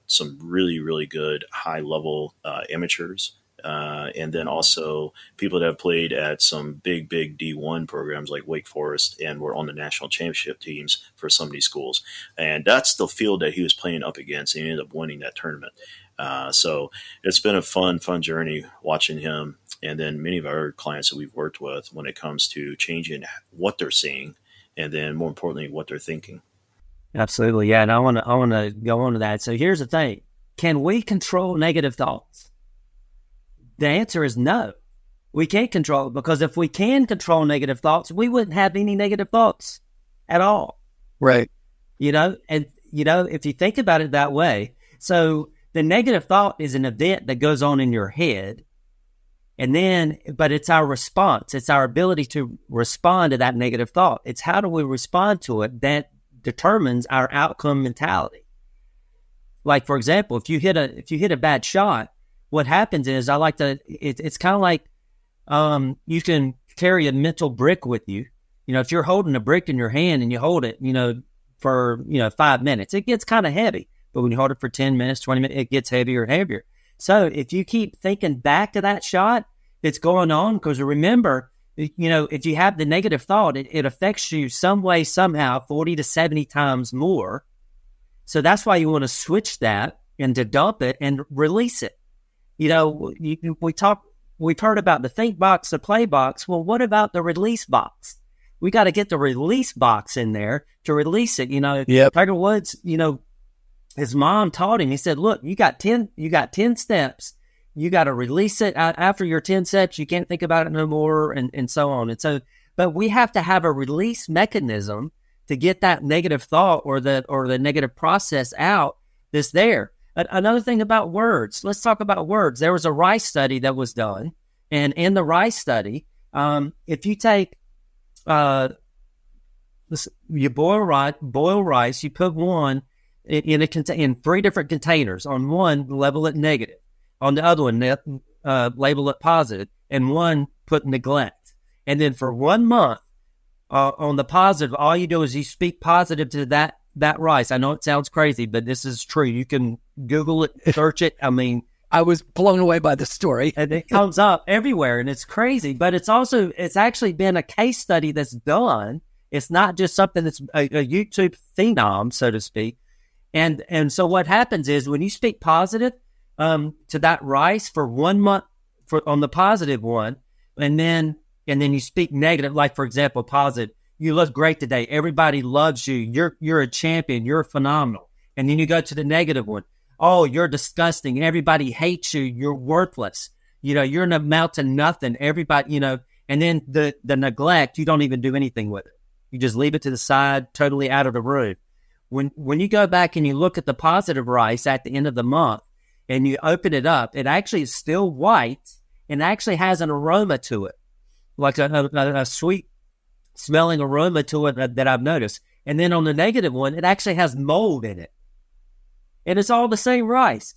[SPEAKER 1] some really, really good high-level amateurs, and then also people that have played at some big D1 programs like Wake Forest and were on the national championship teams for some of these schools. And that's the field that he was playing up against, and he ended up winning that tournament. So it's been a fun journey watching him. And then many of our clients that we've worked with when it comes to changing what they're seeing and then more importantly, what they're thinking.
[SPEAKER 5] Absolutely. Yeah. And I want to go on to that. So here's the thing. Can we control negative thoughts? The answer is no. We can't control it, because if we can control negative thoughts, we wouldn't have any negative thoughts at all.
[SPEAKER 3] Right.
[SPEAKER 5] And if you think about it that way, so the negative thought is an event that goes on in your head. But it's our response. It's our ability to respond to that negative thought. It's how do we respond to it that determines our outcome mentality. Like, for example, if you hit a bad shot, what happens is it's kind of like you can carry a mental brick with you. If you're holding a brick in your hand and you hold it, for 5 minutes, it gets kind of heavy. But when you hold it for 10 minutes, 20 minutes, it gets heavier and heavier. So if you keep thinking back to that shot that's going on, because remember, if you have the negative thought, it affects you some way, somehow, 40 to 70 times more. So that's why you want to switch that and to dump it and release it. We've heard about the think box, the play box. Well, what about the release box? We got to get the release box in there to release it.
[SPEAKER 3] Yep.
[SPEAKER 5] Tiger Woods, his mom taught him, he said, look, you got 10 steps. You got to release it after your 10 steps. You can't think about it no more, and so on. And so, but we have to have a release mechanism to get that negative thought or the negative process out that's there. Another thing about words, let's talk about words. There was a rice study that was done. And in the rice study, if you take, you boil rice, you put one in 3 different containers. On one, label it negative. On the other one, label it positive, and one put neglect. And then for 1 month, on the positive, all you do is you speak positive to that rice. I know it sounds crazy, but this is true. You can Google it, search it. I mean,
[SPEAKER 3] I was blown away by the story.
[SPEAKER 5] And it comes up everywhere, and it's crazy. But it's actually been a case study that's done. It's not just something that's a YouTube phenom, so to speak. And so what happens is when you speak positive to that rice for 1 month on the positive one, and then you speak negative, like for example, positive, you look great today. Everybody loves you. You're a champion. You're phenomenal. And then you go to the negative one. Oh, you're disgusting. Everybody hates you. You're worthless. You're an amount to nothing. Everybody, and then the neglect, you don't even do anything with it. You just leave it to the side, totally out of the room. When you go back and you look at the positive rice at the end of the month and you open it up, it actually is still white and actually has an aroma to it, like a sweet smelling aroma to it that I've noticed. And then on the negative one, it actually has mold in it. And it's all the same rice.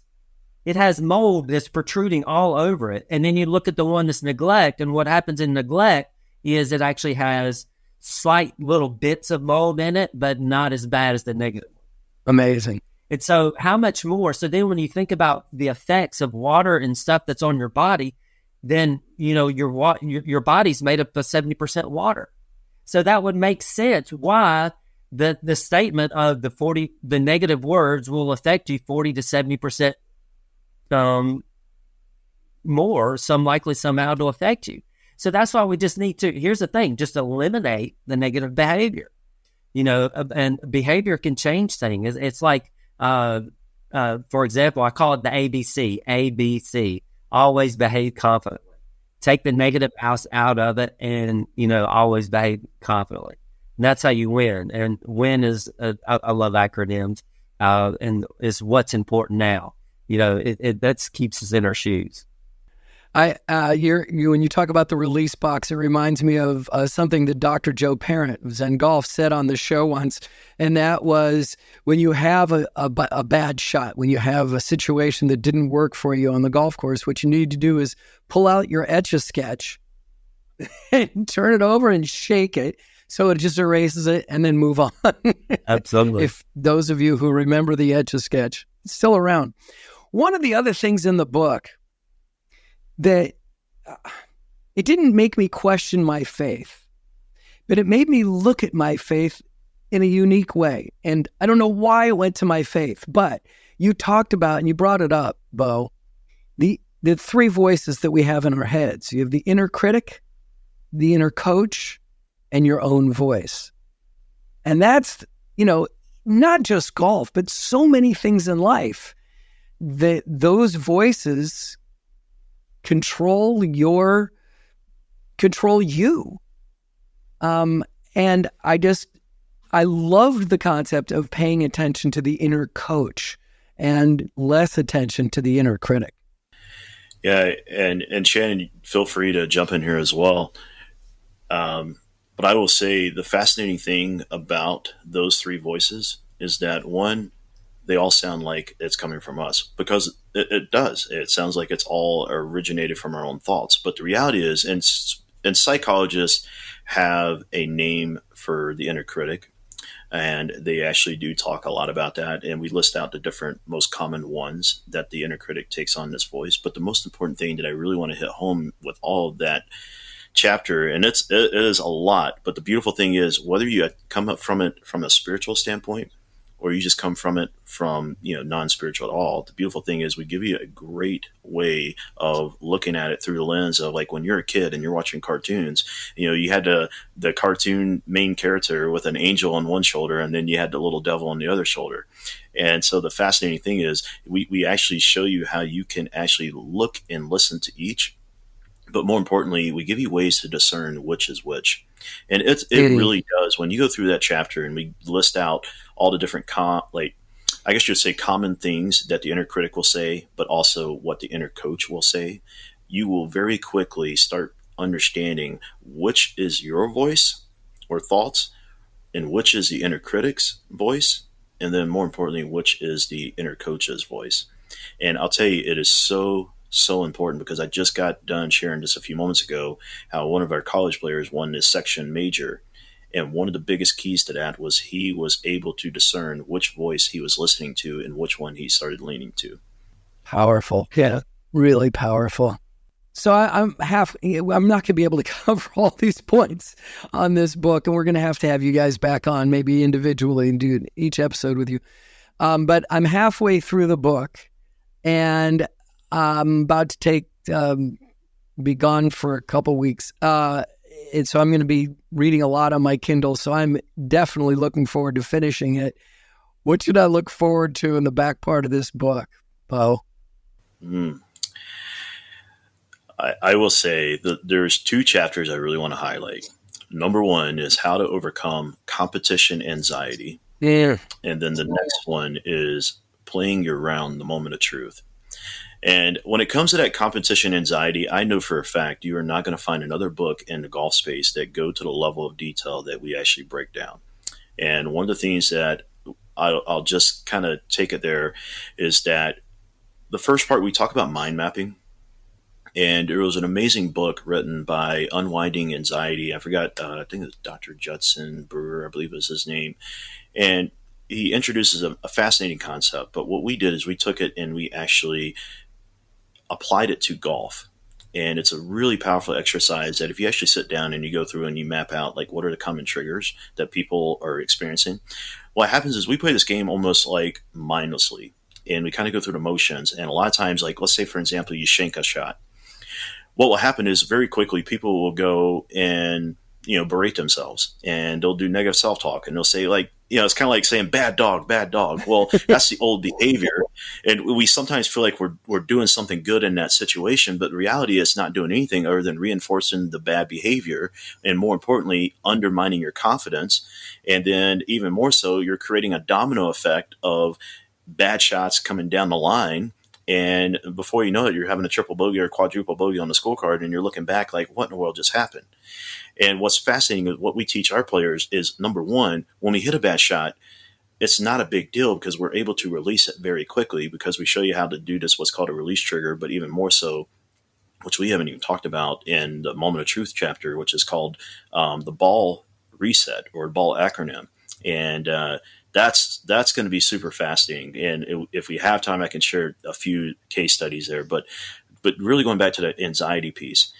[SPEAKER 5] It has mold that's protruding all over it. And then you look at the one that's neglect, and what happens in neglect is it actually has slight little bits of mold in it, but not as bad as the negative one.
[SPEAKER 3] Amazing.
[SPEAKER 5] And so how much more? So then when you think about the effects of water and stuff that's on your body, then, your body's made up of 70% water. So that would make sense why the statement of the negative words will affect you 40 to 70% more, some likely somehow to affect you. So that's why we just need to, here's the thing, just eliminate the negative behavior, and behavior can change things. It's like, for example, I call it the ABC, always behave confidently. Take the negative out of it and, always behave confidently. And that's how you win. And win is, I love acronyms, and is what's important now. That keeps us in our shoes.
[SPEAKER 3] When you talk about the release box, it reminds me of something that Dr. Joe Parent, who's in golf, said on the show once, and that was when you have a bad shot, when you have a situation that didn't work for you on the golf course, what you need to do is pull out your Etch-a-Sketch and turn it over and shake it so it just erases it and then move on.
[SPEAKER 5] Absolutely.
[SPEAKER 3] If those of you who remember the Etch-a-Sketch, it's still around. One of the other things in the book that it didn't make me question my faith, but it made me look at my faith in a unique way. And I don't know why it went to my faith, but you talked about, and you brought it up, Bo, the 3 voices that we have in our heads. You have the inner critic, the inner coach, and your own voice. And that's, not just golf, but so many things in life that those voices control you. And I loved the concept of paying attention to the inner coach and less attention to the inner critic.
[SPEAKER 1] Yeah. And Shannon, feel free to jump in here as well. But I will say the fascinating thing about those 3 voices is that, one, they all sound like it's coming from us, because it does. It sounds like it's all originated from our own thoughts. But the reality is, and psychologists have a name for the inner critic. And they actually do talk a lot about that. And we list out the different most common ones that the inner critic takes on this voice. But the most important thing that I really want to hit home with all of that chapter, and it is a lot, but the beautiful thing is whether you come up from it from a spiritual standpoint or you just come from it from, non-spiritual at all, the beautiful thing is we give you a great way of looking at it through the lens of, like, when you're a kid and you're watching cartoons, you had the cartoon main character with an angel on one shoulder, and then you had the little devil on the other shoulder. And so the fascinating thing is we actually show you how you can actually look and listen to each. But more importantly, we give you ways to discern which is which. And it really does. When you go through that chapter and we list out all the different, I guess you'd say, common things that the inner critic will say, but also what the inner coach will say, you will very quickly start understanding which is your voice or thoughts and which is the inner critic's voice. And then more importantly, which is the inner coach's voice. And I'll tell you, it is so important, because I just got done sharing just a few moments ago how one of our college players won this section major. And one of the biggest keys to that was he was able to discern which voice he was listening to and which one he started leaning to.
[SPEAKER 3] Powerful. Yeah, really powerful. So I'm not going to be able to cover all these points on this book, and we're going to have you guys back on maybe individually and do each episode with you. But I'm halfway through the book, and I'm about to be gone for a couple weeks. And so I'm going to be reading a lot on my Kindle. So I'm definitely looking forward to finishing it. What should I look forward to in the back part of this book, Bo?
[SPEAKER 1] I will say that there's 2 chapters I really want to highlight. Number 1 is how to overcome competition anxiety.
[SPEAKER 3] Yeah.
[SPEAKER 1] And then the next one is playing your round, the moment of truth. And when it comes to that competition anxiety, I know for a fact you are not going to find another book in the golf space that go to the level of detail that we actually break down. And one of the things that I'll just kind of take it there is that the first part, we talk about mind mapping. And there was an amazing book written by Unwinding Anxiety. I forgot, I think it was Dr. Judson Brewer, I believe is his name. And he introduces a fascinating concept. But what we did is we took it and we actually applied it to golf. And it's a really powerful exercise that if you actually sit down and you go through and you map out, like, what are the common triggers that people are experiencing, what happens is we play this game almost like mindlessly. And we kind of go through the motions. And a lot of times, like, let's say, for example, you shank a shot. What will happen is very quickly people will go and, berate themselves, and they'll do negative self-talk, and they'll say, like, it's kind of like saying bad dog. Well, that's the old behavior. And we sometimes feel like we're doing something good in that situation, but the reality is not doing anything other than reinforcing the bad behavior. And more importantly, undermining your confidence. And then even more so, you're creating a domino effect of bad shots coming down the line. And before you know it, you're having a triple bogey or quadruple bogey on the scorecard, and you're looking back like, what in the world just happened? And what's fascinating is what we teach our players is, number 1, when we hit a bad shot, it's not a big deal because we're able to release it very quickly, because we show you how to do this, what's called a release trigger, but even more so, which we haven't even talked about in the Moment of Truth chapter, which is called the ball reset, or ball acronym. And that's going to be super fascinating. And if we have time, I can share a few case studies there. But really going back to the anxiety piece,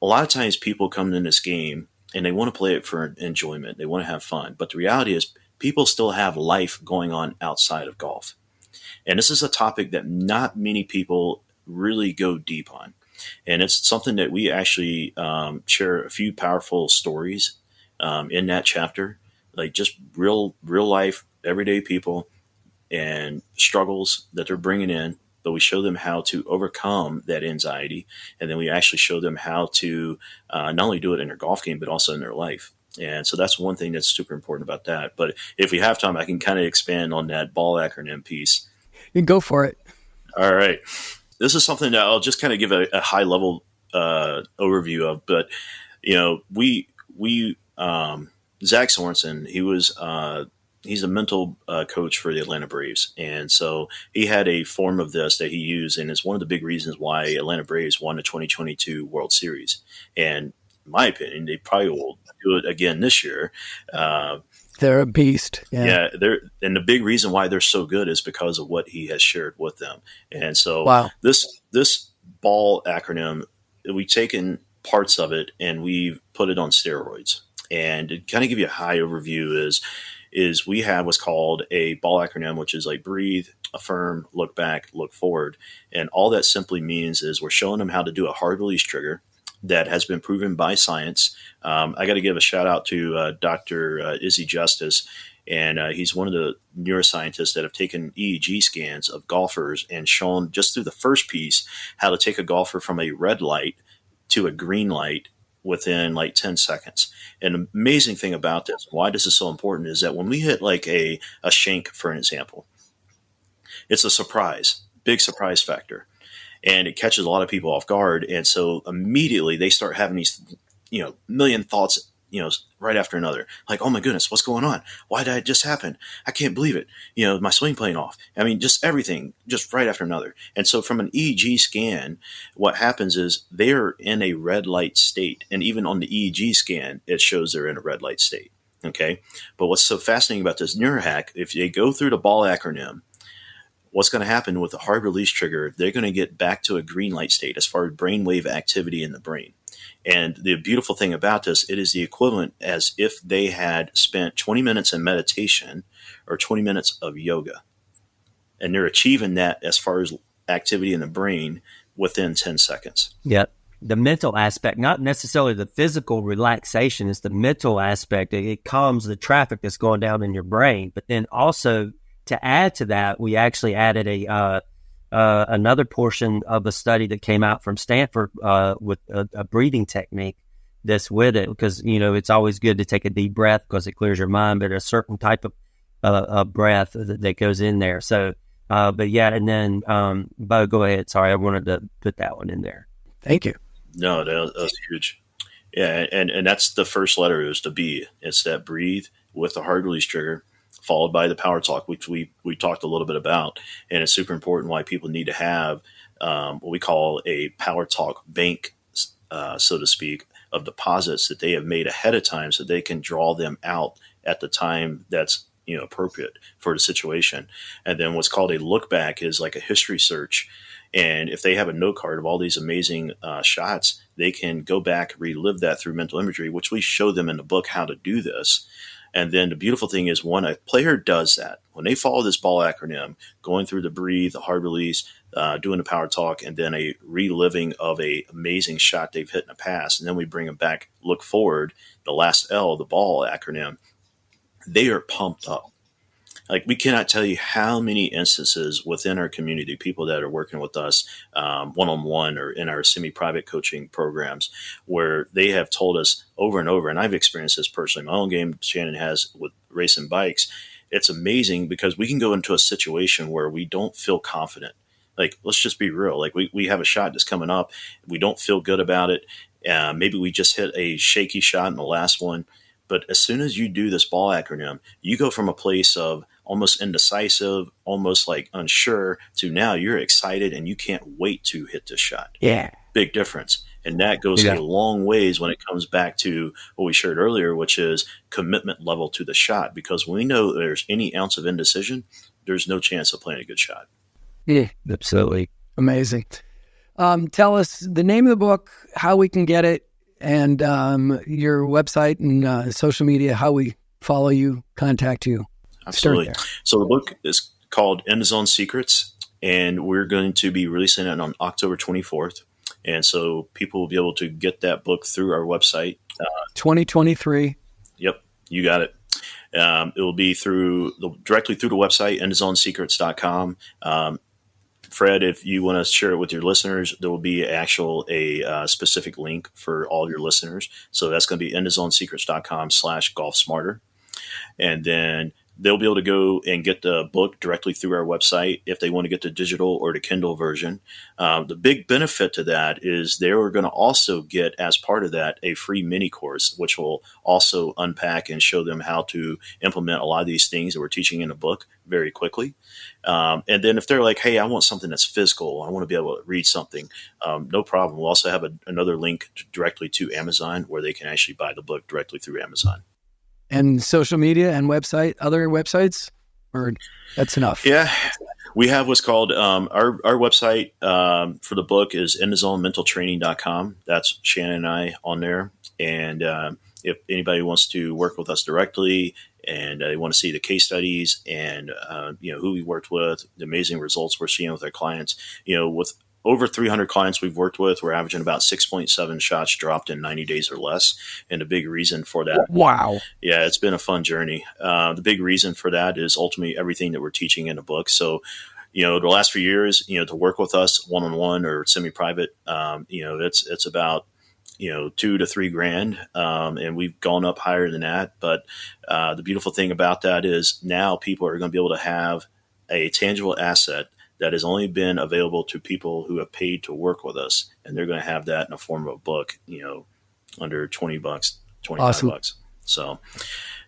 [SPEAKER 1] a lot of times people come in this game and they want to play it for enjoyment. They want to have fun. But the reality is people still have life going on outside of golf. And this is a topic that not many people really go deep on. And it's something that we actually share a few powerful stories in that chapter, like just real life, everyday people and struggles that they're bringing in. But we show them how to overcome that anxiety. And then we actually show them how to not only do it in their golf game, but also in their life. And so that's one thing that's super important about that. But if we have time, I can kind of expand on that ball acronym piece.
[SPEAKER 3] You can go for it.
[SPEAKER 1] All right. This is something that I'll just kind of give a high level overview of. But, Zach Sorensen, he's a mental coach for the Atlanta Braves. And so he had a form of this that he used. And it's one of the big reasons why Atlanta Braves won the 2022 World Series. And in my opinion, they probably will do it again this year.
[SPEAKER 3] They're a beast.
[SPEAKER 1] Yeah, and the big reason why they're so good is because of what he has shared with them. And so
[SPEAKER 3] Wow.
[SPEAKER 1] this ball acronym, we've taken parts of it and we've put it on steroids. And to kind of give you a high overview is we have what's called a ball acronym, which is like breathe, affirm, look back, look forward. And all that simply means is we're showing them how to do a hard release trigger that has been proven by science. I got to give a shout out to Dr. Izzy Justice, and he's one of the neuroscientists that have taken EEG scans of golfers and shown just through the first piece how to take a golfer from a red light to a green light within like 10 seconds. And the amazing thing about this, why this is so important, is that when we hit like a shank, for an example, it's a surprise, big surprise factor. And it catches a lot of people off guard. And so immediately they start having these, million thoughts, right after another. Like, oh my goodness, what's going on? Why did it just happen? I can't believe it. My swing plane off. I mean, just everything, just right after another. And so from an EEG scan, what happens is they're in a red light state. And even on the EEG scan, it shows they're in a red light state. Okay. But what's so fascinating about this neurohack, if they go through the ball acronym, what's going to happen with the hard release trigger, they're going to get back to a green light state as far as brainwave activity in the brain. And the beautiful thing about this, it is the equivalent as if they had spent 20 minutes in meditation or 20 minutes of yoga. And they're achieving that as far as activity in the brain within 10 seconds.
[SPEAKER 5] Yep. The mental aspect, not necessarily the physical relaxation, it's the mental aspect. It calms the traffic that's going down in your brain. But then also, to add to that, we actually added another portion of a study that came out from Stanford with a breathing technique that's with it, because it's always good to take a deep breath because it clears your mind, but a certain type of breath that goes in there. So, but yeah, and then Bo, go ahead. Sorry, I wanted to put that one in there.
[SPEAKER 3] Thank you.
[SPEAKER 1] No, that was huge. Yeah, and that's the first letter is the B. It's that breathe with the hard release trigger, followed by the power talk, which we talked a little bit about. And it's super important why people need to have what we call a power talk bank, so to speak, of deposits that they have made ahead of time so they can draw them out at the time that's appropriate for the situation. And then what's called a look back is like a history search. And if they have a note card of all these amazing shots, they can go back, relive that through mental imagery, which we show them in the book how to do this. And then the beautiful thing is when a player does that, when they follow this ball acronym, going through the breathe, the hard release, doing the power talk, and then a reliving of a amazing shot they've hit in the past, and then we bring them back, look forward, the last L, the ball acronym, they are pumped up. Like, we cannot tell you how many instances within our community, people that are working with us one-on-one or in our semi-private coaching programs, where they have told us over and over, and I've experienced this personally, my own game, Shannon has with racing bikes. It's amazing because we can go into a situation where we don't feel confident. Like, let's just be real. Like, we have a shot that's coming up. We don't feel good about it. Maybe we just hit a shaky shot in the last one. But as soon as you do this ball acronym, you go from a place of almost indecisive, almost like unsure, to now you're excited and you can't wait to hit this shot.
[SPEAKER 3] Yeah.
[SPEAKER 1] Big difference. And that goes a long ways when it comes back to what we shared earlier, which is commitment level to the shot. Because when we know there's any ounce of indecision, there's no chance of playing a good shot.
[SPEAKER 3] Yeah.
[SPEAKER 5] Absolutely.
[SPEAKER 3] Amazing. Tell us the name of the book, how we can get it, and your website and social media, how we follow you, contact you.
[SPEAKER 1] Absolutely. So the book is called In the Zone Secrets, and we're going to be releasing it on October 24th. And so people will be able to get that book through our website.
[SPEAKER 3] 2023.
[SPEAKER 1] Yep, you got it. It will be directly through the website, inthezone.secrets.com. Fred, if you want to share it with your listeners, there will be a specific link for all your listeners. So that's going to be inthezone.secrets.com/golfsmarter. And then they'll be able to go and get the book directly through our website if they want to get the digital or the Kindle version. The big benefit to that is they're going to also get, as part of that, a free mini course, which will also unpack and show them how to implement a lot of these things that we're teaching in the book very quickly. And then if they're like, hey, I want something that's physical, I want to be able to read something, no problem. We'll also have another link directly to Amazon where they can actually buy the book directly through Amazon.
[SPEAKER 3] And social media and other websites, or that's enough?
[SPEAKER 1] Yeah. We have what's called our website for the book is inthezonementaltraining.com. That's Shannon and I on there. And if anybody wants to work with us directly and they want to see the case studies and who we worked with, the amazing results we're seeing with our clients, with over 300 clients we've worked with, we're averaging about 6.7 shots dropped in 90 days or less. And the big reason for that,
[SPEAKER 3] wow,
[SPEAKER 1] yeah, it's been a fun journey. The big reason for that is ultimately everything that we're teaching in the book. So, the last few years, to work with us one-on-one or semi-private, it's about, $2,000 to $3,000. And we've gone up higher than that. But the beautiful thing about that is now people are going to be able to have a tangible asset that has only been available to people who have paid to work with us. And they're going to have that in the form of a book, under $20, $25.
[SPEAKER 3] Awesome.
[SPEAKER 1] So,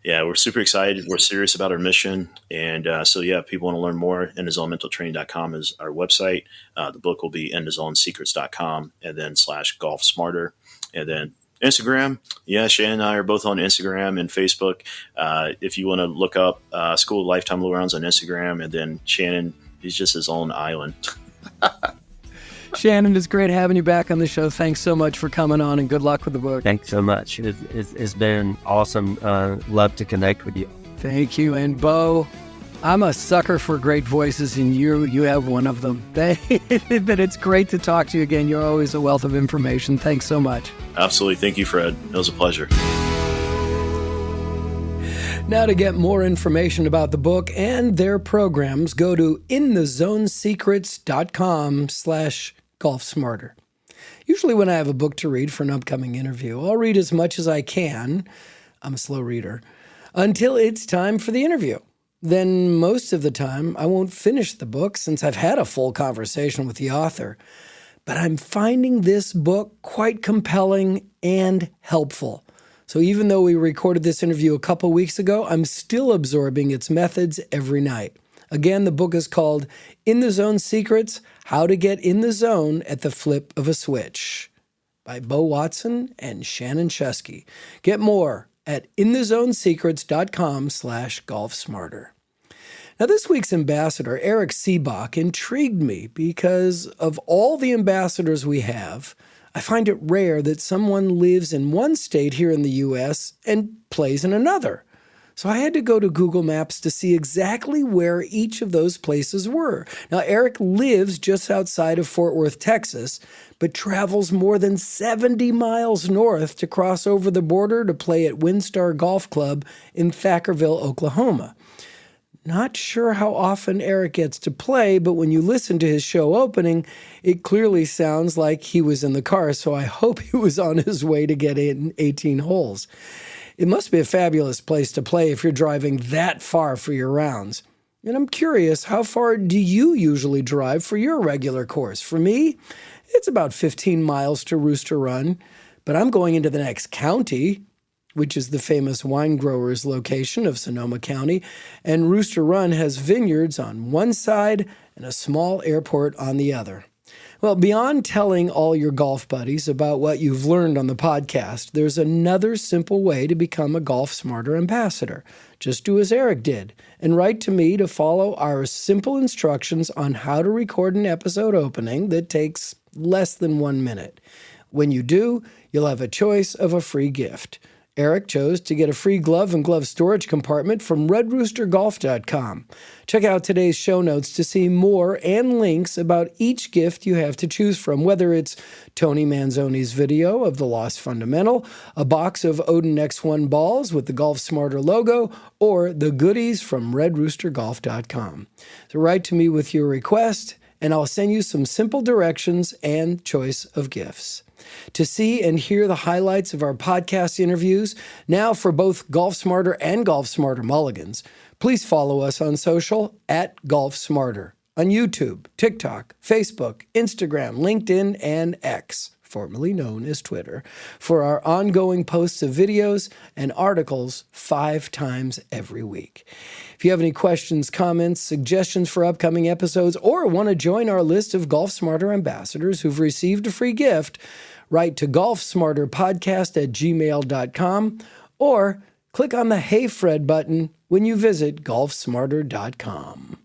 [SPEAKER 1] yeah, we're super excited. We're serious about our mission. And if people want to learn more, inthezonementaltraining.com is our website. The book will be inthezonesecrets.com and then /Golf Smarter. And then Instagram. Yeah, Shannon and I are both on Instagram and Facebook. If you want to look up School of Lifetime Lure-Ons on Instagram, and then Shannon, he's just his own island.
[SPEAKER 3] Shannon, it's great having you back on the show. Thanks so much for coming on, and good luck with the book.
[SPEAKER 5] Thanks so much. It's been awesome. Love to connect with you.
[SPEAKER 3] Thank you. And Bo, I'm a sucker for great voices, and you have one of them. But it's great to talk to you again. You're always a wealth of information. Thanks so much.
[SPEAKER 1] Absolutely. Thank you, Fred. It was a pleasure.
[SPEAKER 3] Now, to get more information about the book and their programs, go to inthezonesecrets.com/Golf Smarter. Usually when I have a book to read for an upcoming interview, I'll read as much as I can. I'm a slow reader. Until it's time for the interview. Then most of the time, I won't finish the book since I've had a full conversation with the author. But I'm finding this book quite compelling and helpful. So even though we recorded this interview a couple weeks ago, I'm still absorbing its methods every night. Again, the book is called In the Zone Secrets, How to Get in the Zone at the Flip of a Switch by Bo Watson and Shannon Shuskey. Get more at inthezonesecrets.com/Golf Smarter. Now, this week's ambassador, Eric Seebach, intrigued me because of all the ambassadors we have, I find it rare that someone lives in one state here in the U.S. and plays in another. So I had to go to Google Maps to see exactly where each of those places were. Now, Eric lives just outside of Fort Worth, Texas, but travels more than 70 miles north to cross over the border to play at WinStar Golf Club in Thackerville, Oklahoma. Not sure how often Eric gets to play, but when you listen to his show opening, it clearly sounds like he was in the car, so I hope he was on his way to get in 18 holes. It must be a fabulous place to play if you're driving that far for your rounds. And I'm curious, how far do you usually drive for your regular course? For me, it's about 15 miles to Rooster Run, but I'm going into the next county, which is the famous wine growers location of Sonoma County, and Rooster Run has vineyards on one side and a small airport on the other. Well, beyond telling all your golf buddies about what you've learned on the podcast, there's another simple way to become a Golf Smarter ambassador. Just do as Eric did and write to me to follow our simple instructions on how to record an episode opening that takes less than 1 minute. When you do, you'll have a choice of a free gift. Eric chose to get a free glove and glove storage compartment from redroostergolf.com. Check out today's show notes to see more and links about each gift you have to choose from, whether it's Tony Manzoni's video of the Lost Fundamental, a box of Odin X1 balls with the Golf Smarter logo, or the goodies from redroostergolf.com. So write to me with your request, and I'll send you some simple directions and choice of gifts. To see and hear the highlights of our podcast interviews, now for both Golf Smarter and Golf Smarter Mulligans, please follow us on social at Golf Smarter on YouTube, TikTok, Facebook, Instagram, LinkedIn, and X, formerly known as Twitter, for our ongoing posts of videos and articles 5 times every week. If you have any questions, comments, suggestions for upcoming episodes, or want to join our list of Golf Smarter ambassadors who've received a free gift, write to golfsmarterpodcast@gmail.com or Click on the Hey Fred button when you visit golfsmarter.com.